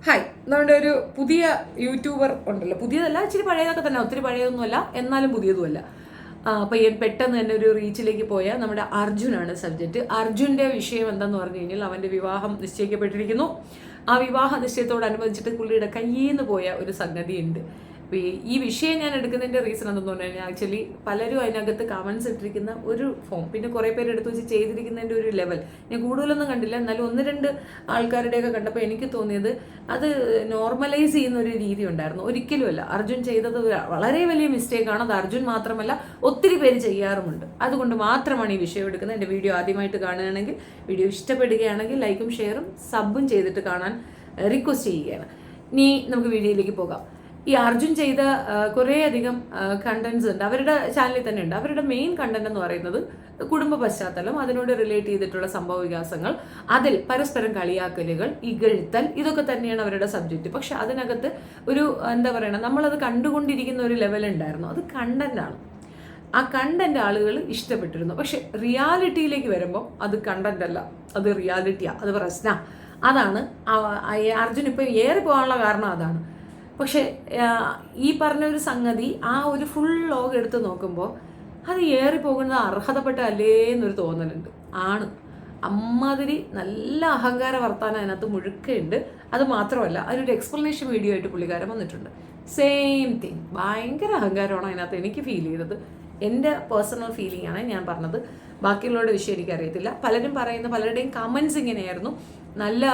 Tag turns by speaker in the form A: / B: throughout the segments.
A: Hi, നമ്മുടെ ഒരു പുതിയ യൂട്യൂബർ ഉണ്ടല്ലോ. പുതിയതല്ല, ഇച്ചിരി പഴയതൊക്കെ തന്നെ, ഒത്തിരി പഴയതൊന്നുമല്ല, എന്നാലും പുതിയതുമല്ല. അപ്പോൾ പെട്ടെന്ന് തന്നെ ഒരു റീച്ചിലേക്ക് പോയ നമ്മുടെ അർജുനാണ് സബ്ജക്റ്റ്. അർജുൻ്റെ വിഷയം എന്താന്ന് പറഞ്ഞു കഴിഞ്ഞാൽ അവൻ്റെ വിവാഹം നിശ്ചയിക്കപ്പെട്ടിരിക്കുന്നു. ആ വിവാഹ നിശ്ചയത്തോടനുബന്ധിച്ചിട്ട് പുള്ളിയുടെ കയ്യിൽ നിന്ന് പോയ ഒരു സംഗതിയുണ്ട്. അപ്പോൾ ഈ വിഷയം ഞാൻ എടുക്കുന്നതിൻ്റെ റീസൺ എന്തെന്ന് പറഞ്ഞു കഴിഞ്ഞാൽ ആക്ച്വലി പലരും അതിനകത്ത് കമൻസ് ഇട്ടിരിക്കുന്ന ഒരു ഫോം, പിന്നെ കുറേ പേര് എടുത്ത് വെച്ച് ചെയ്തിരിക്കുന്നതിൻ്റെ ഒരു ലെവൽ ഞാൻ കൂടുതലൊന്നും കണ്ടില്ല. എന്നാലും ഒന്ന് രണ്ട് ആൾക്കാരുടെയൊക്കെ കണ്ടപ്പോൾ എനിക്ക് തോന്നിയത് അത് നോർമലൈസ് ചെയ്യുന്ന ഒരു രീതി ഉണ്ടായിരുന്നു. ഒരിക്കലുമല്ല. അർജുൻ ചെയ്തത് വളരെ വലിയ മിസ്റ്റേക്കാണ്. അത് അർജുൻ മാത്രമല്ല, ഒത്തിരി പേര് ചെയ്യാറുമുണ്ട്. അതുകൊണ്ട് മാത്രമാണ് ഈ വിഷയം എടുക്കുന്നത്. എൻ്റെ വീഡിയോ ആദ്യമായിട്ട് കാണുകയാണെങ്കിൽ, വീഡിയോ ഇഷ്ടപ്പെടുകയാണെങ്കിൽ ലൈക്കും ഷെയറും സബും ചെയ്തിട്ട് കാണാൻ റിക്വസ്റ്റ് ചെയ്യുകയാണ്. ഇനി നമുക്ക് വീഡിയോയിലേക്ക് പോകാം. ഈ അർജുൻ ചെയ്ത കുറേയധികം കണ്ടന്റ്സ് ഉണ്ട്, അവരുടെ ചാനലിൽ തന്നെ ഉണ്ട്. അവരുടെ മെയിൻ കണ്ടന്റ് എന്ന് പറയുന്നത് കുടുംബ പശ്ചാത്തലം, അതിനോട് റിലേറ്റ് ചെയ്തിട്ടുള്ള സംഭവ വികാസങ്ങൾ, അതിൽ പരസ്പരം കളിയാക്കലുകൾ, ഇകഴ്ത്തൽ, ഇതൊക്കെ തന്നെയാണ് അവരുടെ സബ്ജക്റ്റ്. പക്ഷെ അതിനകത്ത് ഒരു എന്താ പറയുക, നമ്മളത് കണ്ടുകൊണ്ടിരിക്കുന്ന ഒരു ലെവൽ ഉണ്ടായിരുന്നു. അത് കണ്ടന്റാണ്. ആ കണ്ടന്റ് ആളുകൾ ഇഷ്ടപ്പെട്ടിരുന്നു. പക്ഷെ റിയാലിറ്റിയിലേക്ക് വരുമ്പോൾ അത് കണ്ടന്റ് അല്ല, അത് റിയാലിറ്റിയാണ്, അത് പ്രശ്ന. അതാണ് അർജുൻ ഇപ്പം ഏറി പോകാനുള്ള കാരണം അതാണ്. പക്ഷെ ഈ പറഞ്ഞൊരു സംഗതി ആ ഒരു ഫുൾ ലോഗ് എടുത്ത് നോക്കുമ്പോൾ അത് ഏറിപ്പോകുന്നത് അർഹതപ്പെട്ട അല്ലേ എന്നൊരു തോന്നലുണ്ട്. ആണ്, അമ്മാതിരി നല്ല അഹങ്കാര വർത്താനം അതിനകത്ത് മുഴുക്കുണ്ട്. അത് മാത്രമല്ല, അതിനൊരു എക്സ്പ്ലനേഷൻ വീഡിയോ ആയിട്ട് പുള്ളിക്കാരൻ വന്നിട്ടുണ്ട്. സെയിം തിങ്, ഭയങ്കര അഹങ്കാരമാണ് അതിനകത്ത് എനിക്ക് ഫീൽ ചെയ്തത്. എൻ്റെ പേഴ്സണൽ ഫീലിംഗ് ആണ് ഞാൻ പറഞ്ഞത്. ബാക്കിയുള്ളവരുടെ വിഷയം എനിക്കറിയത്തില്ല. പലരും പറയുന്ന പലരുടെയും കമൻസ് ഇങ്ങനെയായിരുന്നു. നല്ല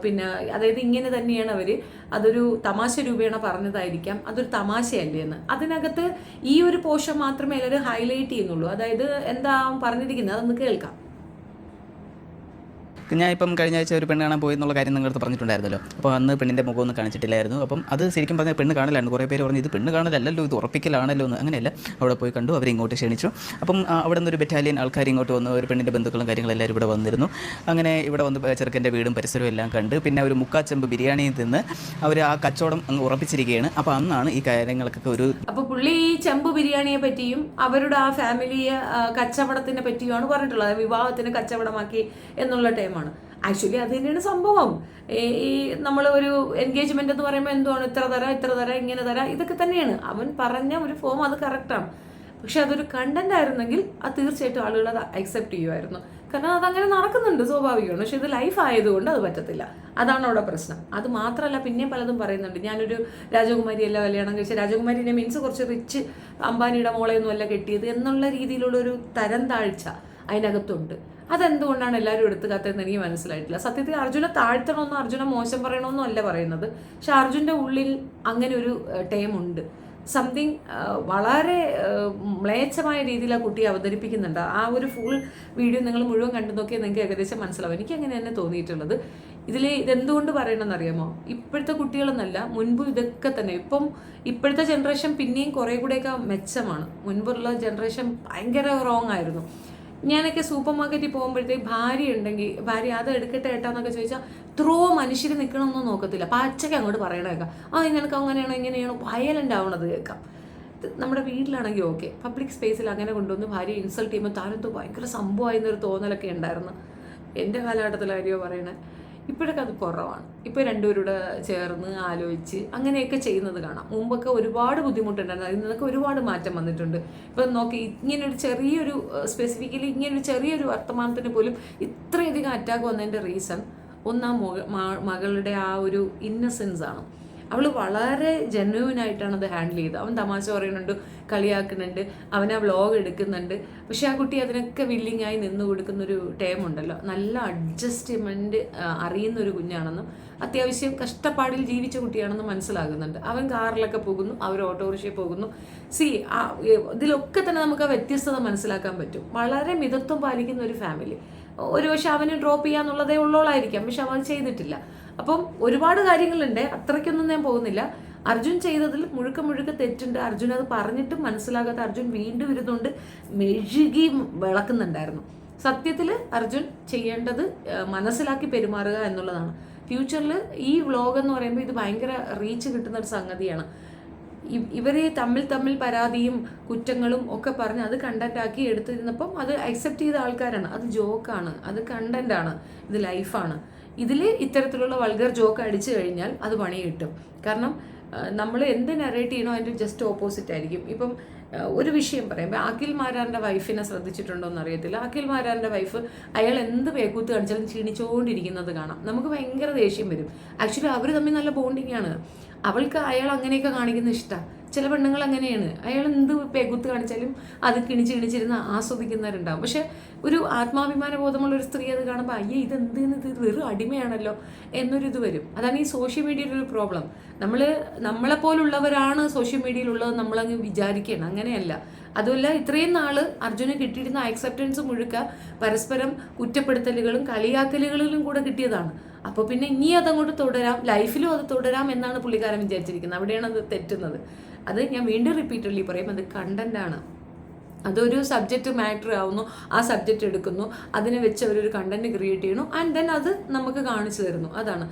A: പിന്നെ അതായത് ഇങ്ങനെ തന്നെയാണ് അവർ, അതൊരു തമാശ രൂപേണ പറഞ്ഞതായിരിക്കാം, അതൊരു തമാശയല്ലേ എന്ന്. അതിനകത്ത് ഈ ഒരു പോർഷൻ മാത്രമേ എല്ലാവരും ഹൈലൈറ്റ് ചെയ്യുന്നുള്ളൂ. അതായത് എന്താ പറഞ്ഞിരിക്കുന്നത് അതൊന്ന് കേൾക്കാം.
B: ഞാൻ ഇപ്പം കഴിഞ്ഞ ആഴ്ച ഒരു പെണ്ണ് കാണാൻ പോയി എന്നുള്ള കാര്യം നിങ്ങളടുത്ത് പറഞ്ഞിട്ടുണ്ടായിരുന്നല്ലോ. അപ്പോൾ അന്ന് പെണ്ണിൻ്റെ മുഖമൊന്നും കാണിച്ചിട്ടില്ലായിരുന്നു. അപ്പം അത് ശരിക്കും പറഞ്ഞാൽ പെണ്ണ് കാണലായിരുന്നു. കുറേ പേര് പറഞ്ഞു ഇത് പെണ്ണ് കാണലല്ലോ, ഇത് ഉറപ്പിക്കലാണല്ലോ എന്ന്. അങ്ങനെയല്ല, അവിടെ പോയി കണ്ടു, അവരെ ഇങ്ങോട്ട് ക്ഷണിച്ചു. അപ്പം അവിടെ നിന്നൊരു ബറ്റാലിയൻ ആൾക്കാർ ഇങ്ങോട്ട് വന്നു, ഒരു പെണ്ണിൻ്റെ ബന്ധുക്കളും കാര്യങ്ങളെല്ലാവരും ഇവിടെ വന്നിരുന്നു. അങ്ങനെ ഇവിടെ വന്ന് ചെറുക്കൻ്റെ വീടും പരിസരവും എല്ലാം കണ്ട് പിന്നെ ഒരു മുക്കാച്ചെമ്പ് ബിരിയാണിയിൽ നിന്ന് അവർ ആ കച്ചവടം അങ്ങ് ഉറപ്പിച്ചിരിക്കുകയാണ്. അപ്പോൾ അന്നാണ് ഈ കാര്യങ്ങൾക്കൊക്കെ ഒരു
A: അപ്പോൾ പുള്ളി ഈ ചെമ്പ് ബിരിയാണിയെ പറ്റിയും അവരുടെ ആ ഫാമിലിയെ കച്ചവടത്തിനെ പറ്റിയുമാണ് പറഞ്ഞിട്ടുള്ളത്. വിവാഹത്തിന് കച്ചവടമാക്കി എന്നുള്ള ടൈമാണ്. ആക്ച്വലി അത് തന്നെയാണ് സംഭവം. ഈ നമ്മൾ ഒരു എൻഗേജ്മെന്റ് എന്ന് പറയുമ്പോൾ എന്തുവാണ്, ഇത്ര തരാം ഇങ്ങനെ തരാം, ഇതൊക്കെ തന്നെയാണ് അവൻ പറഞ്ഞ ഒരു ഫോം. അത് കറക്റ്റാണ്. പക്ഷെ അതൊരു കണ്ടന്റ് ആയിരുന്നെങ്കിൽ അത് തീർച്ചയായിട്ടും ആളുകൾ അത് അക്സെപ്റ്റ് ചെയ്യുമായിരുന്നു. കാരണം അതങ്ങനെ നടക്കുന്നുണ്ട്, സ്വാഭാവികമാണ്. പക്ഷെ ഇത് ലൈഫ് ആയതുകൊണ്ട് അത് പറ്റത്തില്ല. അതാണ് അവിടെ പ്രശ്നം. അത് മാത്രമല്ല, പിന്നെയും പലതും പറയുന്നുണ്ട്. ഞാനൊരു രാജകുമാരിയല്ല കല്യാണം കഴിച്ച, രാജകുമാരിനെ മീൻസ് കുറച്ച് റിച്ച് അംബാനിയുടെ മോളെയൊന്നും അല്ല കെട്ടിയത് എന്നുള്ള രീതിയിലുള്ള ഒരു തരം താഴ്ച അതിനകത്തുണ്ട്. അതെന്തുകൊണ്ടാണ് എല്ലാവരും എടുത്തു കാത്തതെന്ന് എനിക്ക് മനസ്സിലായിട്ടില്ല. സത്യത്തിൽ അർജുനെ താഴ്ത്തണമെന്നോ അർജുനെ മോശം പറയണമെന്നോ അല്ല പറയുന്നത്. പക്ഷെ അർജുൻ്റെ ഉള്ളിൽ അങ്ങനെ ഒരു ടൈം ഉണ്ട്. സംതിങ് വളരെ മ്ലേച്ഛമായ രീതിയിൽ ആ കുട്ടിയെ അവതരിപ്പിക്കുന്നുണ്ട്. ആ ഒരു ഫുൾ വീഡിയോ നിങ്ങൾ മുഴുവൻ കണ്ടു നോക്കിയാൽ നിങ്ങൾക്ക് ഏകദേശം മനസ്സിലാവും. എനിക്ക് അങ്ങനെ തന്നെ തോന്നിയിട്ടുള്ളത്. ഇതെന്തുകൊണ്ട് പറയണമെന്ന് അറിയാമോ? ഇപ്പോഴത്തെ കുട്ടികളെന്നല്ല, മുൻപ് ഇതൊക്കെ തന്നെ. ഇപ്പോഴത്തെ ജനറേഷൻ പിന്നെയും കുറേ കൂടെയൊക്കെ മെച്ചമാണ്. മുൻപുള്ള ജനറേഷൻ ഭയങ്കര റോങ് ആയിരുന്നു. ഞാനൊക്കെ സൂപ്പർ മാർക്കറ്റിൽ പോകുമ്പോഴത്തേക്ക് ഭാര്യ ഉണ്ടെങ്കിൽ ഭാര്യ അത് എടുക്കട്ടെ ഏട്ടാന്നൊക്കെ ചോദിച്ചാൽ മനുഷ്യർ നിൽക്കണമെന്നൊന്നും നോക്കത്തില്ല. പച്ചയ്ക്ക് അങ്ങോട്ട് പറയണേക്കാം, നിനക്ക് അങ്ങനെയാണോ ഇങ്ങനെയാണോ, വയലൻ്റ് ആവണത് കേൾക്കാം. നമ്മുടെ വീട്ടിലാണെങ്കിൽ ഓക്കെ, പബ്ലിക് സ്പേസിൽ അങ്ങനെ കൊണ്ടുവന്ന് ഭാര്യ ഇൻസൾട്ട് ചെയ്യുമ്പോൾ താനെന്തോ ഭയങ്കര സംഭവമായിരുന്നൊരു തോന്നലൊക്കെ ഉണ്ടായിരുന്നു. എൻ്റെ കാലഘട്ടത്തിലായിരിയോ പറയണേ. ഇപ്പോഴൊക്കെ അത് കുറവാണ്. ഇപ്പോൾ രണ്ടുപേരുടെ ചേർന്ന് ആലോചിച്ച് അങ്ങനെയൊക്കെ ചെയ്യുന്നത് കാണാം. മുമ്പൊക്കെ ഒരുപാട് ബുദ്ധിമുട്ടുണ്ടായിരുന്നു. അതിൽ നിന്നൊക്കെ ഒരുപാട് മാറ്റം വന്നിട്ടുണ്ട്. ഇപ്പം നോക്കി, ഇങ്ങനൊരു ചെറിയൊരു സ്പെസിഫിക്കലി ഇങ്ങനൊരു ചെറിയൊരു വർത്തമാനത്തിന് പോലും ഇത്രയധികം അറ്റാക്ക് വന്നതിൻ്റെ റീസൺ ഒന്നാം മകളുടെ ആ ഒരു ഇന്നസെൻസ് ആണ്. അവൾ വളരെ ജെന്യൂനായിട്ടാണ് അത് ഹാൻഡിൽ ചെയ്തത്. അവൻ തമാശ പറയുന്നുണ്ട്, കളിയാക്കുന്നുണ്ട്, അവൻ ആ വ്ലോഗ് എടുക്കുന്നുണ്ട്. പക്ഷെ ആ കുട്ടി അതിനൊക്കെ വില്ലിങ്ങായി നിന്ന് കൊടുക്കുന്നൊരു ടൈം ഉണ്ടല്ലോ. നല്ല അഡ്ജസ്റ്റ്മെൻറ്റ് അറിയുന്നൊരു കുഞ്ഞാണെന്നും അത്യാവശ്യം കഷ്ടപ്പാടിൽ ജീവിച്ച കുട്ടിയാണെന്ന് മനസ്സിലാകുന്നുണ്ട്. അവൻ കാറിലൊക്കെ പോകുന്നു, അവർ ഓട്ടോറിക്ഷയിൽ പോകുന്നു. ഇതിലൊക്കെ തന്നെ നമുക്ക് ആ വ്യത്യസ്തത മനസ്സിലാക്കാൻ പറ്റും. വളരെ മിതത്വം പാലിക്കുന്ന ഒരു ഫാമിലി. ഒരു പക്ഷെ അവന് ഡ്രോപ്പ് ചെയ്യാന്നുള്ളതേ ഉള്ളോളായിരിക്കാം, പക്ഷെ അവൻ ചെയ്തിട്ടില്ല. അപ്പം ഒരുപാട് കാര്യങ്ങളുണ്ട്, അത്രയ്ക്കൊന്നും ഞാൻ പോകുന്നില്ല. അർജുൻ ചെയ്തതിൽ മുഴുക്ക തെറ്റുണ്ട്. അർജുൻ അത് പറഞ്ഞിട്ടും മനസ്സിലാകാത്ത അർജുൻ വീണ്ടും ഇരുന്നുകൊണ്ട് മെഴുകി വിളക്കുന്നുണ്ടായിരുന്നു. സത്യത്തിൽ അർജുൻ ചെയ്യേണ്ടത് മനസ്സിലാക്കി പെരുമാറുക എന്നുള്ളതാണ്. ഫ്യൂച്ചറിൽ ഈ വ്ലോഗ് എന്ന് പറയുമ്പോൾ ഇത് ഭയങ്കര റീച്ച് കിട്ടുന്ന ഒരു സംഗതിയാണ്. ഇവരെ തമ്മിൽ പരാതിയും കുറ്റങ്ങളും ഒക്കെ പറഞ്ഞ് അത് കണ്ടന്റാക്കി എടുത്തിരുന്നപ്പം അത് അക്സെപ്റ്റ് ചെയ്ത ആൾക്കാരാണ്. അത് ജോക്കാണ്, അത് കണ്ടന്റാണ്, ഇത് ലൈഫാണ്. ഇതിൽ ഇത്തരത്തിലുള്ള വൾഗർ ജോക്ക് അടിച്ചു കഴിഞ്ഞാൽ അത് പണി കിട്ടും. കാരണം നമ്മൾ എന്ത് നറേറ്റ് ചെയ്യണോ അതിൻ്റെ ജസ്റ്റ് ഓപ്പോസിറ്റ് ആയിരിക്കും. ഇപ്പം ഒരു വിഷയം പറയാം, ഇപ്പം അഖിൽ മാരാറിൻ്റെ വൈഫിനെ ശ്രദ്ധിച്ചിട്ടുണ്ടോ എന്ന് അറിയത്തില്ല. അഖിൽ മാരാറിൻ്റെ വൈഫ് അയാൾ എന്ത് പേക്കൂത്ത് കാണിച്ചാലും ക്ഷീണിച്ചുകൊണ്ടിരിക്കുന്നത് കാണാം. നമുക്ക് ഭയങ്കര ദേഷ്യം വരും. ആക്ച്വലി അവർ തമ്മിൽ നല്ല ബോണ്ടിങ് ആണ്. അവൾക്ക് അയാൾ അങ്ങനെയൊക്കെ കാണിക്കുന്ന ഇഷ്ടമാണ്. ചില പെണ്ണുങ്ങൾ അങ്ങനെയാണ്, അയാൾ എന്ത് പേക്കൂത്ത് കാണിച്ചാലും അത് കിണിച്ചിരുന്ന് ആസ്വദിക്കുന്നവരുണ്ടാവും. പക്ഷെ ഒരു ആത്മാഭിമാന ബോധമുള്ള ഒരു സ്ത്രീ അത് കാണുമ്പോൾ അയ്യേ ഇത് വെറും അടിമയാണല്ലോ എന്നൊരിത് വരും. അതാണ് ഈ സോഷ്യൽ മീഡിയയുടെ ഒരു പ്രോബ്ലം. നമ്മളെപ്പോലുള്ളവരാണ് സോഷ്യൽ മീഡിയയിലുള്ളത് നമ്മളങ്ങ് വിചാരിക്കണം. അങ്ങനെയല്ല. അതുമല്ല, ഇത്രയും നാള് അർജുന് കിട്ടിയിരുന്ന അക്സെപ്റ്റൻസ് മുഴുക്ക പരസ്പരം കുറ്റപ്പെടുത്തലുകളും കളിയാക്കലുകളിലും കൂടെ കിട്ടിയതാണ്. അപ്പോൾ പിന്നെ ഇനി അതങ്ങോട്ട് തുടരാം, ലൈഫിലും അത് തുടരാം എന്നാണ് പുള്ളിക്കാരൻ വിചാരിച്ചിരിക്കുന്നത്. അവിടെയാണ് അത് തെറ്റുന്നത്. അത് ഞാൻ വീണ്ടും റിപ്പീറ്റഡ്ലി പറയും, അത് കണ്ടന്റാണ്. അതൊരു സബ്ജക്റ്റ് മാറ്റർ ആവുന്നു, ആ സബ്ജക്റ്റ് എടുക്കുന്നു, അതിനെ വെച്ച് അവരൊരു കണ്ടന്റ് ക്രിയേറ്റ് ചെയ്യുന്നു, ആൻഡ് ദെൻ അത് നമുക്ക് കാണിച്ചു തരുന്നു. അതാണ്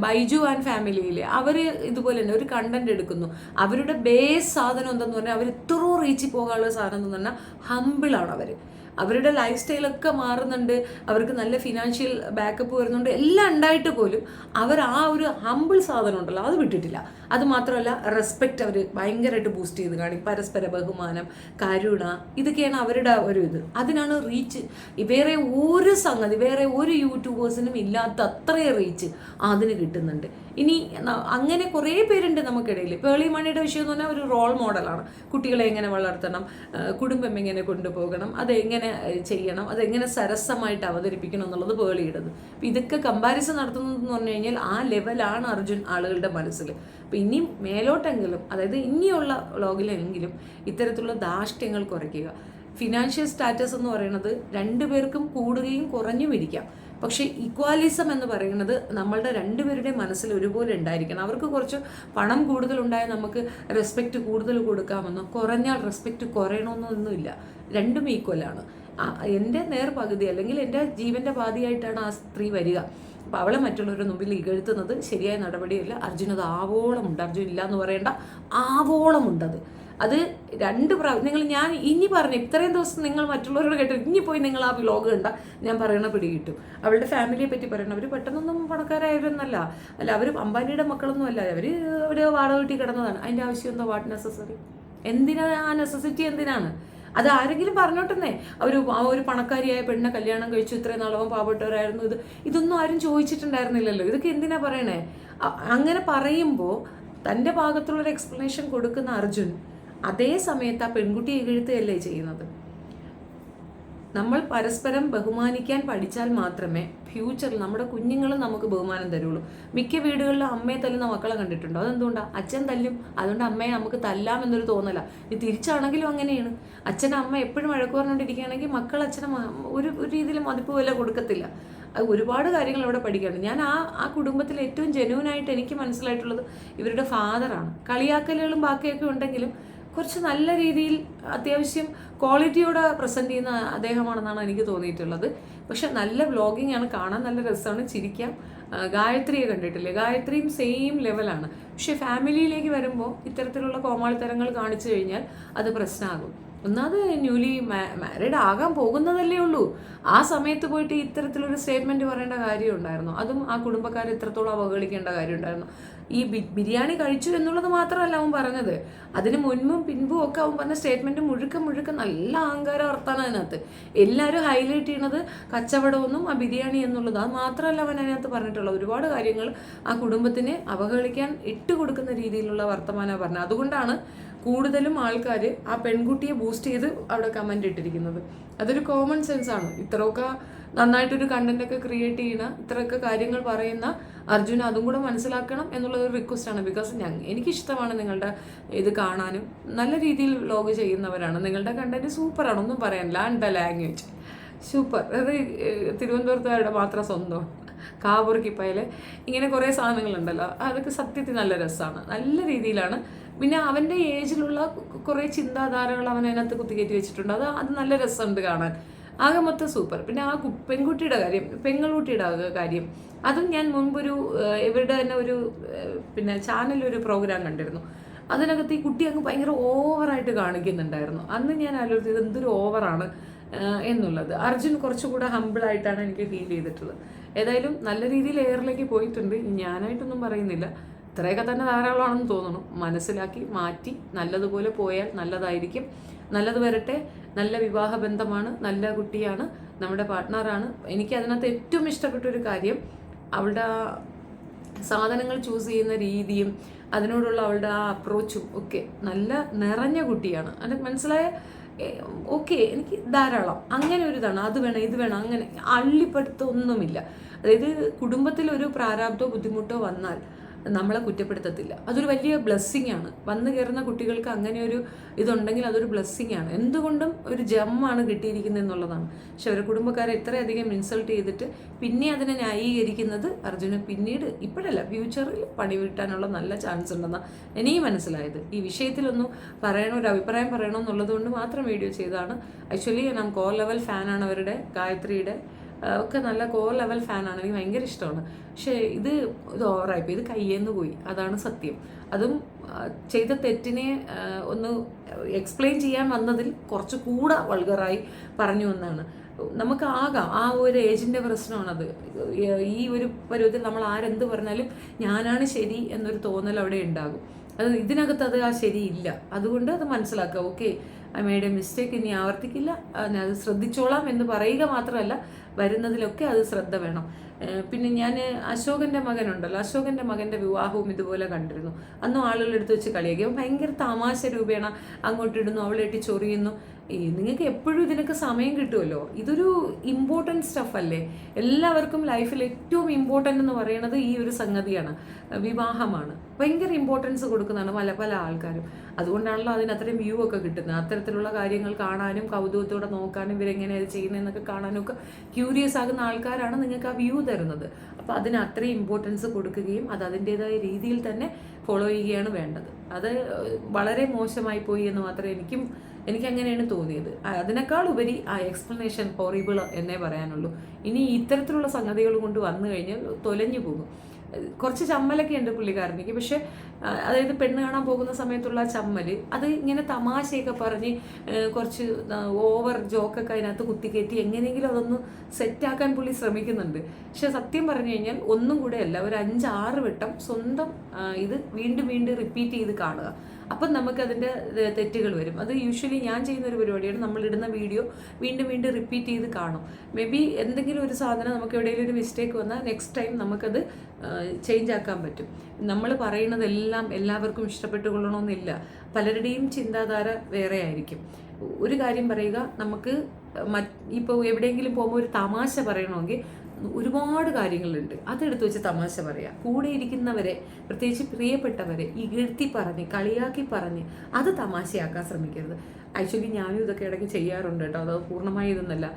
A: ബൈജു ആൻഡ് ഫാമിലിയിൽ അവർ ഇതുപോലെ തന്നെ ഒരു കണ്ടന്റ് എടുക്കുന്നു. അവരുടെ ബേസ് സാധനം എന്തെന്ന് പറഞ്ഞാൽ അവർ ഇത്ര റീച്ചിൽ പോകാനുള്ള സാധനം എന്ന് പറഞ്ഞാൽ ഹമ്പിളാണ് അവർ. അവരുടെ ലൈഫ് സ്റ്റൈലൊക്കെ മാറുന്നുണ്ട്, അവർക്ക് നല്ല ഫിനാൻഷ്യൽ ബാക്കപ്പ് വരുന്നുണ്ട്, എല്ലാം ഉണ്ടായിട്ട് പോലും അവർ ആ ഒരു ഹമ്പിൾ സാധനം ഉണ്ടല്ലോ അത് വിട്ടിട്ടില്ല. അത് മാത്രമല്ല, റെസ്പെക്റ്റ് അവർ ഭയങ്കരമായിട്ട് ബൂസ്റ്റ് ചെയ്ത് കാണിക്കും. പരസ്പര ബഹുമാനം, കരുണ, ഇതൊക്കെയാണ് അവരുടെ ഒരു ഇത്. അതിനാണ് റീച്ച്. വേറെ ഒരു യൂട്യൂബേഴ്സിനും ഇല്ലാത്ത അത്രയും റീച്ച് അതിന് കിട്ടുന്നുണ്ട്. ഇനി അങ്ങനെ കുറേ പേരുണ്ട് നമുക്കിടയിൽ. പേളി മണിയുടെ വിഷയം എന്ന് പറഞ്ഞാൽ ഒരു റോൾ മോഡലാണ്. കുട്ടികളെ എങ്ങനെ വളർത്തണം, കുടുംബം എങ്ങനെ കൊണ്ടുപോകണം, അതെങ്ങനെ ചെയ്യണം, അതെങ്ങനെ സരസമായിട്ട് അവതരിപ്പിക്കണം എന്നുള്ളത് പേളിയിടുന്നത്. അപ്പം ഇതൊക്കെ കമ്പാരിസൺ നടത്തുന്നതെന്ന് പറഞ്ഞു കഴിഞ്ഞാൽ ആ ലെവലാണ് അർജുൻ ആളുകളുടെ മനസ്സിൽ. അപ്പം ഇനി മേലോട്ടെങ്കിലും, അതായത് ഇനിയുള്ള വ്ളോഗിലെങ്കിലും ഇത്തരത്തിലുള്ള ധാർഷ്ട്യങ്ങൾ കുറയ്ക്കുക. ഫിനാൻഷ്യൽ സ്റ്റാറ്റസ് എന്ന് പറയുന്നത് രണ്ടുപേർക്കും കൂടുകയും കുറഞ്ഞും ഇരിക്കാം. പക്ഷേ ഈക്വാലിസം എന്ന് പറയുന്നത് നമ്മളുടെ രണ്ടുപേരുടെ മനസ്സിൽ ഒരുപോലെ ഉണ്ടായിരിക്കണം. അവർക്ക് കുറച്ച് പണം കൂടുതലുണ്ടായാൽ നമുക്ക് റെസ്പെക്റ്റ് കൂടുതൽ കൊടുക്കാമെന്നോ കുറഞ്ഞാൽ റെസ്പെക്റ്റ് കുറയണമെന്നൊന്നുമില്ല. രണ്ടും ഈക്വലാണ്. എൻ്റെ നേർപകുതി അല്ലെങ്കിൽ എൻ്റെ ജീവൻ്റെ പാതിയായിട്ടാണ് ആ സ്ത്രീ വരിക. അപ്പോൾ അവളെ മറ്റുള്ളവരുടെ മുമ്പിൽ ഇകഴ്ത്തുന്നത് ശരിയായ നടപടിയല്ല. അർജുനത് ആവോളമുണ്ട്. അർജുൻ ഇല്ല എന്ന് പറയേണ്ട, ആവോളമുണ്ടത്. അത് ഞാൻ ഇനി പറഞ്ഞു ഇത്രയും ദിവസം നിങ്ങൾ മറ്റുള്ളവരോട് കേട്ടു, ഇനി പോയി നിങ്ങൾ ആ വ്ലോഗ് കണ്ട ഞാൻ പറയണ പിടികിട്ടും. അവളുടെ ഫാമിലിയെ പറ്റി പറയണം. അവർ പെട്ടെന്നൊന്നും പണക്കാരായിരുന്നല്ല, അല്ല അവർ അംബാനിയുടെ മക്കളൊന്നും അല്ല, അവർ വാടക വീട്ടിൽ കിടന്നതാണ്. അതിൻ്റെ ആവശ്യം എന്താ? What necessary? എന്തിനാ ആ നെസസിറ്റി? എന്തിനാണ് അത്? ആരെങ്കിലും പറഞ്ഞോട്ടെന്നേ. ഒരു പണക്കാരിയായ പെണ്ണെ കല്യാണം കഴിച്ചു, ഇത്രയും നാളവും പാവപ്പെട്ടവരായിരുന്നു, ഇതൊന്നും ആരും ചോദിച്ചിട്ടുണ്ടായിരുന്നില്ലല്ലോ. ഇതൊക്കെ എന്തിനാ പറയണേ? അങ്ങനെ പറയുമ്പോൾ തൻ്റെ ഭാഗത്തുള്ളൊരു എക്സ്പ്ലനേഷൻ കൊടുക്കുന്ന അർജുൻ അതേ സമയത്ത് ആ പെൺകുട്ടിയെ ഇകഴ്ത്തുകയല്ലേ ചെയ്യുന്നത്. നമ്മൾ പരസ്പരം ബഹുമാനിക്കാൻ പഠിച്ചാൽ മാത്രമേ ഫ്യൂച്ചറിൽ നമ്മുടെ കുഞ്ഞുങ്ങൾ നമുക്ക് ബഹുമാനം തരുള്ളൂ. മിക്ക വീടുകളിലും അമ്മയെ തല്ലുന്ന മക്കളെ കണ്ടിട്ടുണ്ടോ? അതെന്തുകൊണ്ടാണ്? അച്ഛൻ തല്ലും, അതുകൊണ്ട് അമ്മയെ നമുക്ക് തല്ലാം എന്നൊരു തോന്നല. ഇത് തിരിച്ചാണെങ്കിലും അങ്ങനെയാണ്. അച്ഛനും അമ്മ എപ്പോഴും വഴക്ക് പറഞ്ഞുകൊണ്ടിരിക്കുകയാണെങ്കിൽ മക്കൾ അച്ഛനെ ഒരു രീതിയിൽ മതിപ്പ് വില കൊടുക്കത്തില്ല. അത് ഒരുപാട് കാര്യങ്ങൾ അവിടെ പഠിക്കാനുണ്ട്. ഞാൻ ആ കുടുംബത്തിൽ ഏറ്റവും ജെന്യൂനായിട്ട് എനിക്ക് മനസ്സിലായിട്ടുള്ളത് ഇവരുടെ ഫാദറാണ്. കളിയാക്കലുകളും ബാക്കിയൊക്കെ ഉണ്ടെങ്കിലും കുറച്ച് നല്ല രീതിയിൽ അത്യാവശ്യം ക്വാളിറ്റിയോടെ പ്രസൻറ്റ് ചെയ്യുന്ന അദ്ദേഹമാണെന്നാണ് എനിക്ക് തോന്നിയിട്ടുള്ളത്. പക്ഷെ നല്ല വ്ളോഗിങ് ആണ്, കാണാൻ നല്ല രസമാണ്, ചിരിക്കാം. ഗായത്രിയെ കണ്ടിട്ടില്ലേ? ഗായത്രിയും സെയിം ലെവലാണ്. പക്ഷെ ഫാമിലിയിലേക്ക് വരുമ്പോൾ ഇത്തരത്തിലുള്ള കോമാളിത്തരങ്ങൾ കാണിച്ചു കഴിഞ്ഞാൽ അത് പ്രശ്നമാകും. ഒന്നാമത് ന്യൂലി മാരീഡ് ആകാൻ പോകുന്നതല്ലേ ഉള്ളൂ. ആ സമയത്ത് പോയിട്ട് ഇത്തരത്തിലൊരു സ്റ്റേറ്റ്മെൻറ്റ് പറയേണ്ട കാര്യം ഉണ്ടായിരുന്നു. അതും ആ കുടുംബക്കാർ ഇത്രത്തോളം അവഗണിക്കേണ്ട കാര്യം ഉണ്ടായിരുന്നു. ഈ ബിരിയാണി കഴിച്ചു എന്നുള്ളത് മാത്രമല്ല അവൻ പറഞ്ഞത്, അതിന് മുൻപും പിൻപും ഒക്കെ അവൻ പറഞ്ഞ സ്റ്റേറ്റ്മെൻറ്റ് മുഴുക്ക നല്ല അഹങ്കാരം അർത്ഥാണ് അതിനകത്ത്. എല്ലാവരും ഹൈലൈറ്റ് ചെയ്യണത് കച്ചവടമൊന്നും ആ ബിരിയാണി എന്നുള്ളത്. അത് മാത്രമല്ല അവൻ അതിനകത്ത് പറഞ്ഞിട്ടുള്ള ഒരുപാട് കാര്യങ്ങൾ ആ കുടുംബത്തിനെ അവഹേളിക്കാൻ ഇട്ടുകൊടുക്കുന്ന രീതിയിലുള്ള വർത്തമാനമാണ് പറഞ്ഞത്. അതുകൊണ്ടാണ് കൂടുതലും ആൾക്കാർ ആ പെൺകുട്ടിയെ ബൂസ്റ്റ് ചെയ്ത് അവിടെ കമൻ്റ് ഇട്ടിരിക്കുന്നത്. അതൊരു കോമൺ സെൻസ് ആണ്. ഇത്രയൊക്കെ നന്നായിട്ടൊരു കണ്ടന്റൊക്കെ ക്രിയേറ്റ് ചെയ്യുന്ന, ഇത്രയൊക്കെ കാര്യങ്ങൾ പറയുന്ന അർജുൻ അതും കൂടെ മനസ്സിലാക്കണം എന്നുള്ളൊരു റിക്വസ്റ്റാണ്. ബിക്കോസ് എനിക്കിഷ്ടമാണ് നിങ്ങളുടെ ഇത് കാണാനും. നല്ല രീതിയിൽ വ്ലോഗ് ചെയ്യുന്നവരാണ്. നിങ്ങളുടെ കണ്ടന്റ് സൂപ്പറാണ്, ഒന്നും പറയാനില്ല. And the language super. അത് തിരുവനന്തപുരത്തുകാരുടെ മാത്രം സ്വന്തം കാബൂർക്കിപ്പയിലെ ഇങ്ങനെ കുറേ സാധനങ്ങളുണ്ടല്ലോ, അതൊക്കെ സത്യത്തിൽ നല്ല രസമാണ്. നല്ല രീതിയിലാണ്. പിന്നെ അവൻ്റെ ഏജിലുള്ള കുറേ ചിന്താധാരകൾ അവൻ അതിനകത്ത് കുത്തിക്കയറ്റി വെച്ചിട്ടുണ്ട്. അത് നല്ല രസമുണ്ട് കാണാൻ. ആകെ മൊത്തം സൂപ്പർ. പിന്നെ ആ പെൺകുട്ടിയുടെ കാര്യം അതും ഞാൻ മുൻപൊരു ഇവരുടെ തന്നെ ഒരു ചാനലൊരു പ്രോഗ്രാം കണ്ടിരുന്നു. അതിനകത്ത് ഈ കുട്ടി അങ്ങ് ഭയങ്കര ഓവറായിട്ട് കാണിക്കുന്നുണ്ടായിരുന്നു. അന്ന് ഞാൻ ആലോചിച്ചത് ഇത് എന്തൊരു ഓവറാണ് എന്നുള്ളത്. അർജുൻ കുറച്ചുകൂടെ ഹമ്പിളായിട്ടാണ് എനിക്ക് ഫീൽ ചെയ്തിട്ടുള്ളത്. ഏതായാലും നല്ല രീതിയിൽ എയറിലേക്ക് പോയിട്ടുണ്ട്. ഞാനായിട്ടൊന്നും പറയുന്നില്ല, ഇത്രയൊക്കെ തന്നെ ധാരാളമാണെന്ന് തോന്നുന്നു. മനസ്സിലാക്കി മാറ്റി നല്ലതുപോലെ പോയാൽ നല്ലതായിരിക്കും. നല്ലത് വരട്ടെ. നല്ല വിവാഹ ബന്ധമാണ്, നല്ല കുട്ടിയാണ്, നമ്മുടെ പാർട്ട്ണറാണ്. എനിക്ക് അതിനകത്ത് ഏറ്റവും ഇഷ്ടപ്പെട്ട ഒരു കാര്യം അവളുടെ ആ സാധനങ്ങൾ ചൂസ് ചെയ്യുന്ന രീതിയും അതിനോടുള്ള അവളുടെ ആ അപ്രോച്ചും ഒക്കെ നല്ല നിറഞ്ഞ കുട്ടിയാണ്. അത് മനസ്സിലായ ഓക്കെ, എനിക്ക് ധാരാളം അങ്ങനെ ഒരു ഇതാണ്. അത് വേണം ഇത് വേണം അങ്ങനെ അള്ളിപ്പെടുത്തൊന്നുമില്ല. അതായത് കുടുംബത്തിൽ ഒരു പ്രാരാബ്ദമോ ബുദ്ധിമുട്ടോ വന്നാൽ നമ്മളെ കുറ്റപ്പെടുത്തത്തില്ല. അതൊരു വലിയ ബ്ലെസ്സിങ് ആണ്. വന്നു കയറുന്ന കുട്ടികൾക്ക് അങ്ങനെ ഒരു ഇതുണ്ടെങ്കിൽ അതൊരു ബ്ലെസ്സിങ് ആണ്. എന്തുകൊണ്ടും ഒരു ജമ്മാണ് കിട്ടിയിരിക്കുന്നത് എന്നുള്ളതാണ്. പക്ഷെ അവരുടെ കുടുംബക്കാരെ ഇത്രയധികം ഇൻസൾട്ട് ചെയ്തിട്ട് പിന്നെ അതിനെ ന്യായീകരിക്കുന്നത് അർജുന് പിന്നീട് ഇപ്പോഴല്ല ഫ്യൂച്ചറിൽ പണി വീട്ടാനുള്ള നല്ല ചാൻസ് ഉണ്ടെന്നാണ് എനിക്ക് മനസ്സിലായത്. ഈ വിഷയത്തിലൊന്നും പറയണോ, ഒരു അഭിപ്രായം പറയണോ എന്നുള്ളത് കൊണ്ട് മാത്രം വീഡിയോ ചെയ്തതാണ്. ആക്ച്വലി ഞാൻ കോർ ലെവൽ ഫാനാണ് അവരുടെ, ഗായത്രിയുടെ ഒക്കെ നല്ല കോർ ലെവൽ ഫാനാണ്. എനിക്ക് ഭയങ്കര ഇഷ്ടമാണ്. പക്ഷേ ഇത് ഓവറായിപ്പോയി, ഇത് കയ്യേന്ന് പോയി, അതാണ് സത്യം. അതും ചെയ്ത തെറ്റിനെ ഒന്ന് എക്സ്പ്ലെയിൻ ചെയ്യാൻ വന്നതിൽ കുറച്ച് കൂടെ വൾഗറായി പറഞ്ഞു എന്നാണ്. നമുക്ക് ആകാം, ആ ഒരു ഏജിൻ്റെ പ്രശ്നമാണത്. ഈ ഒരു പരുവത്തിൽ നമ്മൾ ആരെന്ത് പറഞ്ഞാലും ഞാനാണ് ശരി എന്നൊരു തോന്നൽ അവിടെ ഉണ്ടാകും. അത് ഇതിനകത്ത് അത് ആ ശരിയില്ല. അതുകൊണ്ട് അത് മനസ്സിലാക്കുക. Okay, I made A mistake, ഇനി ആവർത്തിക്കില്ല, ഞാൻ അത് ശ്രദ്ധിച്ചോളാം എന്ന് പറയുക മാത്രമല്ല വരുന്നതിലൊക്കെ അത് ശ്രദ്ധ വേണം. പിന്നെ ഞാൻ അശോകൻ്റെ മകനുണ്ടല്ലോ, അശോകൻ്റെ മകൻ്റെ വിവാഹവും ഇതുപോലെ കണ്ടിരുന്നു. അന്നും ആളുകൾ എടുത്ത് വെച്ച് കളിയാക്കി. ഭയങ്കര തമാശ രൂപേണ അങ്ങോട്ടിടുന്നു, അവളെട്ടി ചൊറിയുന്നു. നിങ്ങൾക്ക് എപ്പോഴും ഇതിനൊക്കെ സമയം കിട്ടുമല്ലോ. ഇതൊരു ഇമ്പോർട്ടൻറ്റ് സ്റ്റഫ് അല്ലേ. എല്ലാവർക്കും ലൈഫിൽ ഏറ്റവും ഇമ്പോർട്ടൻ്റ് എന്ന് പറയുന്നത് ഈ ഒരു സംഗതിയാണ്, വിവാഹമാണ്. ഭയങ്കര ഇമ്പോർട്ടൻസ് കൊടുക്കുന്നതാണ് പല പല ആൾക്കാരും. അതുകൊണ്ടാണല്ലോ അതിന് അത്രയും വ്യൂ ഒക്കെ കിട്ടുന്നത്. അത്തരത്തിലുള്ള കാര്യങ്ങൾ കാണാനും കൗതുകത്തോടെ നോക്കാനും ഇവരെങ്ങനെയാണ് ചെയ്യുന്നതെന്നൊക്കെ കാണാനും ഒക്കെ ക്യൂരിയസ് ആകുന്ന ആൾക്കാരാണ് നിങ്ങൾക്ക് ആ വ്യൂ തരുന്നത്. അപ്പോൾ അതിന് അത്രയും ഇമ്പോർട്ടൻസ് കൊടുക്കുകയും അത് അതിൻ്റെതായ രീതിയിൽ തന്നെ ഫോളോ ചെയ്യുകയാണ് വേണ്ടത്. അത് വളരെ മോശമായി പോയി എന്ന് മാത്രമേ എനിക്ക് അങ്ങനെയാണ് തോന്നിയത്. അതിനേക്കാൾ ഉപരി ആ എക്സ്പ്ലനേഷൻ ഹോറിബിൾ എന്നേ പറയാനുള്ളൂ. ഇനി ഇത്തരത്തിലുള്ള സംഗതികൾ കൊണ്ട് വന്നു കഴിഞ്ഞാൽ തൊലഞ്ഞു പോകും. കുറച്ച് ചമ്മലൊക്കെ ഉണ്ട് പുള്ളിക്കാരനിക്ക്. പക്ഷെ അതായത് പെണ്ണ് കാണാൻ പോകുന്ന സമയത്തുള്ള ചമ്മൽ, അത് ഇങ്ങനെ തമാശയൊക്കെ പറഞ്ഞ് കുറച്ച് ഓവർ ജോക്കൊക്കെ അതിനകത്ത് കുത്തിക്കയറ്റി എങ്ങനെയെങ്കിലും അതൊന്ന് സെറ്റാക്കാൻ പുള്ളി ശ്രമിക്കുന്നുണ്ട്. പക്ഷെ സത്യം പറഞ്ഞു കഴിഞ്ഞാൽ ഒന്നും കൂടെ അല്ല, ഒരു 5-6 വട്ടം സ്വന്തം ഇത് വീണ്ടും വീണ്ടും റിപ്പീറ്റ് ചെയ്ത് കാണുക. അപ്പം നമുക്കതിൻ്റെ തെറ്റുകൾ വരും. അത് യൂഷ്വലി ഞാൻ ചെയ്യുന്നൊരു പരിപാടിയാണ്. നമ്മളിടുന്ന വീഡിയോ വീണ്ടും വീണ്ടും റിപ്പീറ്റ് ചെയ്ത് കാണും. മേ ബി എന്തെങ്കിലും ഒരു സാധനം നമുക്ക് എവിടെയെങ്കിലും ഒരു മിസ്റ്റേക്ക് വന്നാൽ നെക്സ്റ്റ് ടൈം നമുക്കത് ചേഞ്ച് ആക്കാൻ പറ്റും. നമ്മൾ പറയുന്നതെല്ലാം എല്ലാവർക്കും ഇഷ്ടപ്പെട്ടുകൊള്ളണമെന്നില്ല. പലരുടെയും ചിന്താധാര വേറെ ആയിരിക്കും. ഒരു കാര്യം പറയുക, നമുക്ക് ഇപ്പോൾ എവിടെയെങ്കിലും പോകുമ്പോൾ ഒരു തമാശ പറയണമെങ്കിൽ ഒരുപാട് കാര്യങ്ങളുണ്ട്. അതെടുത്ത് വെച്ച് തമാശ പറയാം. കൂടെ ഇരിക്കുന്നവരെ, പ്രത്യേകിച്ച് പ്രിയപ്പെട്ടവരെ ഇകഴ്ത്തി പറഞ്ഞ് കളിയാക്കി പറഞ്ഞ് അത് തമാശയാക്കാൻ ശ്രമിക്കരുത്. ആക്ച്വലി ഞാനും ഇതൊക്കെ ഇടയ്ക്ക് ചെയ്യാറുണ്ട് കേട്ടോ. അത് പൂർണ്ണമായി ഇതൊന്നല്ല.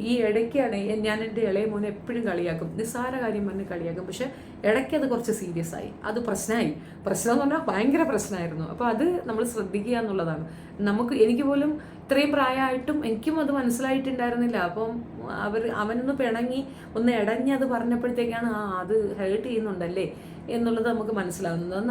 A: ഈ ഇടയ്ക്കാണ് ഞാൻ എൻ്റെ ഇളയ മോനെ എപ്പോഴും കളിയാക്കും, നിസ്സാര കാര്യം പറഞ്ഞ് കളിയാക്കും. പക്ഷെ ഇടയ്ക്ക് അത് കുറച്ച് സീരിയസ് ആയി, അത് പ്രശ്നം എന്ന് പറഞ്ഞാൽ ഭയങ്കര പ്രശ്നമായിരുന്നു. അപ്പോൾ അത് നമ്മൾ ശ്രദ്ധിക്കുക എന്നുള്ളതാണ്. എനിക്ക് പോലും ഇത്രയും പ്രായമായിട്ടും എനിക്കും അത് മനസ്സിലായിട്ടുണ്ടായിരുന്നില്ല. അപ്പം അവനൊന്ന് പിണങ്ങി ഒന്ന് ഇടഞ്ഞ് അത് പറഞ്ഞപ്പോഴത്തേക്കാണ് അത് ഹേർട്ട് ചെയ്യുന്നുണ്ടല്ലേ എന്നുള്ളത് നമുക്ക് മനസ്സിലാകുന്നത്. അത്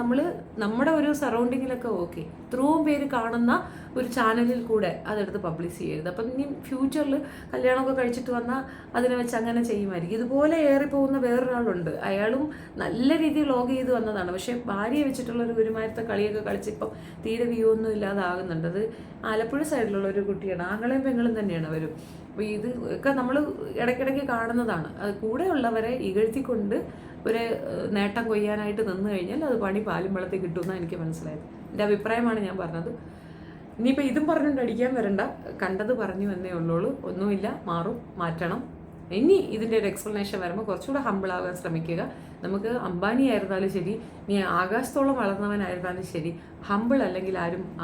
A: നമ്മുടെ ഒരു സറൗണ്ടിങ്ങിലൊക്കെ ഓക്കെ, ഇത്രയും പേര് കാണുന്ന ഒരു ചാനലിൽ കൂടെ അതെടുത്ത് പബ്ലിഷ് ചെയ്യരുത്. അപ്പം ഇനി ഫ്യൂച്ചറിൽ കല്യാണമൊക്കെ കഴിച്ചിട്ട് വന്നാൽ അതിനെ വെച്ച് അങ്ങനെ ചെയ്യുമായിരിക്കും. ഇതുപോലെ ഏറിപ്പോകുന്ന വേറൊരാളുണ്ട്. അയാളും നല്ല രീതിയിൽ വ്ലോഗ് ചെയ്ത് വന്നതാണ്. പക്ഷേ ഭാര്യയെ വെച്ചിട്ടുള്ളൊരു ഒരുമാരത്തെ കളിയൊക്കെ കളിച്ചിപ്പം തീരെ വ്യൂ ഒന്നും ഇല്ലാതാകുന്നുണ്ട്. അത് ആലപ്പുഴ സൈഡിലുള്ള ഒരു കുട്ടിയാണ്. ആങ്ങളെയും പെങ്ങളും തന്നെയാണ് അവരും. അപ്പോൾ ഇത് ഒക്കെ നമ്മൾ ഇടയ്ക്കിടയ്ക്ക് കാണുന്നതാണ്. അത് കൂടെയുള്ളവരെ ഇകഴ്ത്തിക്കൊണ്ട് ഒരു നേട്ടം കൊയ്യാനായിട്ട് നിന്ന് കഴിഞ്ഞാൽ അത് പണി പാലും വെള്ളത്തിൽ കിട്ടുമെന്നാണ് എനിക്ക് മനസ്സിലായത്. എൻ്റെ അഭിപ്രായമാണ് ഞാൻ പറഞ്ഞത്. ഇനിയിപ്പോൾ ഇതും പറഞ്ഞുകൊണ്ട് അടിക്കാൻ വരണ്ട, കണ്ടത് പറഞ്ഞു എന്നേ ഉള്ളൂ. ഒന്നുമില്ല, മാറ്റണം. ഇനി ഇതിൻ്റെ ഒരു എക്സ്പ്ലനേഷൻ വരുമ്പോൾ കുറച്ചുകൂടെ ഹമ്പിളാകാൻ ശ്രമിക്കുക. നമുക്ക് അംബാനി ആയിരുന്നാലും ശരി, നീ ആകാശത്തോളം വളർന്നവനായിരുന്നാലും ശരി, ഹമ്പിൾ അല്ലെങ്കിൽ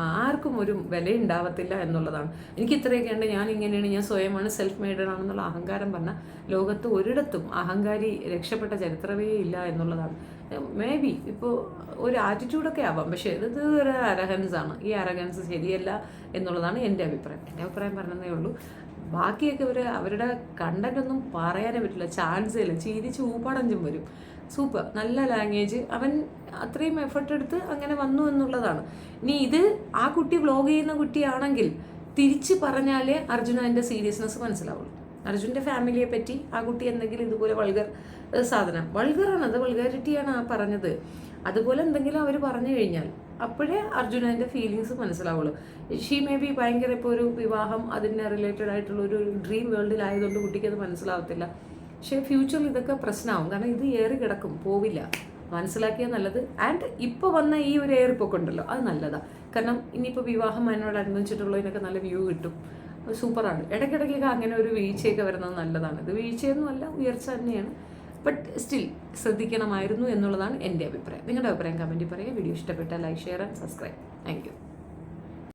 A: ആർക്കും ഒരു വില ഉണ്ടാവത്തില്ല എന്നുള്ളതാണ്. എനിക്ക് ഇത്രയൊക്കെ ഉണ്ട്, ഞാൻ ഇങ്ങനെയാണ്, ഞാൻ സ്വയമാണ്, സെൽഫ് മെയ്ഡാണെന്നുള്ള അഹങ്കാരം പറഞ്ഞാൽ ലോകത്ത് ഒരിടത്തും അഹങ്കാരി രക്ഷപ്പെട്ട ചരിത്രമേ ഇല്ല എന്നുള്ളതാണ്. മേ ബി ഇപ്പോൾ ഒരു ആറ്റിറ്റ്യൂഡൊക്കെ ആവാം, പക്ഷേ ഇത് ഒരു അരഗൻസാണ്. ഈ അരഗൻസ് ശരിയല്ല എന്നുള്ളതാണ് എൻ്റെ അഭിപ്രായം. എൻ്റെ അഭിപ്രായം പറഞ്ഞതേ ഉള്ളൂ. ബാക്കിയൊക്കെ അവരുടെ കണ്ടന്റ് ഒന്നും പറയാനേ പറ്റില്ല, ചാൻസേ ഇല്ല. ചിരിച്ച് ഊപ്പാടഞ്ചും വരും. സൂപ്പർ, നല്ല ലാംഗ്വേജ്. അവൻ അത്രയും എഫർട്ട് എടുത്ത് അങ്ങനെ വന്നു എന്നുള്ളതാണ്. ഇനി ഇത് ആ കുട്ടി വ്ലോഗ് ചെയ്യുന്ന കുട്ടിയാണെങ്കിൽ തിരിച്ച് പറഞ്ഞാലേ അർജുന അതിൻ്റെ സീരിയസ്നെസ് മനസ്സിലാവുള്ളൂ. അർജുൻ്റെ ഫാമിലിയെ പറ്റി ആ കുട്ടി എന്തെങ്കിലും ഇതുപോലെ വൾഗറാണത്, വൾഗാരിറ്റിയാണ് ആ പറഞ്ഞത്. അതുപോലെ എന്തെങ്കിലും അവർ പറഞ്ഞു കഴിഞ്ഞാൽ അപ്പോഴേ അർജുന അതിൻ്റെ ഫീലിങ്സ് മനസ്സിലാവുള്ളൂ. ഷീ മേ ബി ഭയങ്കര ഇപ്പോൾ ഒരു വിവാഹം അതിന് റിലേറ്റഡ് ആയിട്ടുള്ള ഒരു ഡ്രീം വേൾഡിലായതുകൊണ്ട് കുട്ടിക്ക് അത് മനസ്സിലാവത്തില്ല. പക്ഷേ ഫ്യൂച്ചറിൽ ഇതൊക്കെ പ്രശ്നമാവും, കാരണം ഇത് ഏറി കിടക്കും, പോവില്ല. മനസ്സിലാക്കിയാൽ നല്ലത്. ആൻഡ് ഇപ്പോൾ വന്ന ഈ ഒരു ഏറിപ്പൊക്കെ ഉണ്ടല്ലോ അത് നല്ലതാണ്. കാരണം ഇനിയിപ്പോൾ വിവാഹം അതിനോടനുബന്ധിച്ചിട്ടുള്ളതിനൊക്കെ നല്ല വ്യൂ കിട്ടും, സൂപ്പറാണ്. ഇടയ്ക്കിടയ്ക്കൊക്കെ അങ്ങനെ ഒരു വീഴ്ചയൊക്കെ വരുന്നത് നല്ലതാണ്. ഇത് വീഴ്ചയൊന്നും അല്ല, ഉയർച്ച തന്നെയാണ്. ബട്ട് സ്റ്റിൽ ശ്രദ്ധിക്കണമായിരുന്നു എന്നുള്ളതാണ് എൻ്റെ അഭിപ്രായം. നിങ്ങളുടെ അഭിപ്രായം കമൻറ്റിൽ പറയുക. വീഡിയോ ഇഷ്ടപ്പെട്ടാൽ like, share and subscribe. Thank you.